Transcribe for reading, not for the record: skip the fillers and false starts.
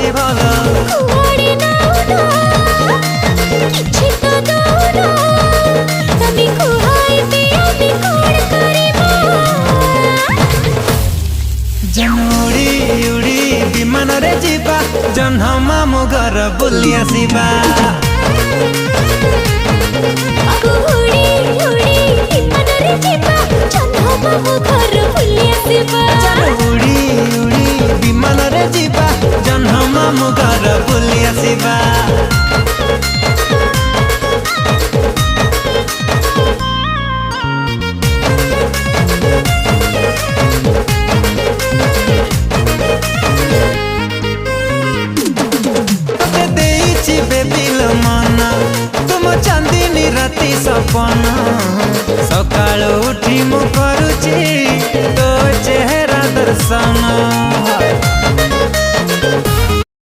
ଅଛି ଭଲ କୁଆଡ଼େ ନାଉନ କିଛି ତ ଦଉନ ତମେ କୁହାଇବେ ଆମେ କଣ କରିବା ଉଡ଼ି ଉଡ଼ି ବିମାନରେ ଯିବା ଜହ୍ନ ମାମୁଁ ଘର ବୁଲି ଆସିବା ଉଡ଼ି ଉଡ଼ି ବିମାନରେ ଯିବା ଜହ୍ନ ମାମୁଁ ଘର ବୁଲି ଆସିବା ଉଡ଼ି ଉଡ଼ି ବିମାନରେ ଯିବା ଜହ୍ନ ମାମୁଁ ଘର ବୁଲି ଆସିବା चांदनी राति सपन सकाल उठी मु करुची तो चेहरा दर्शन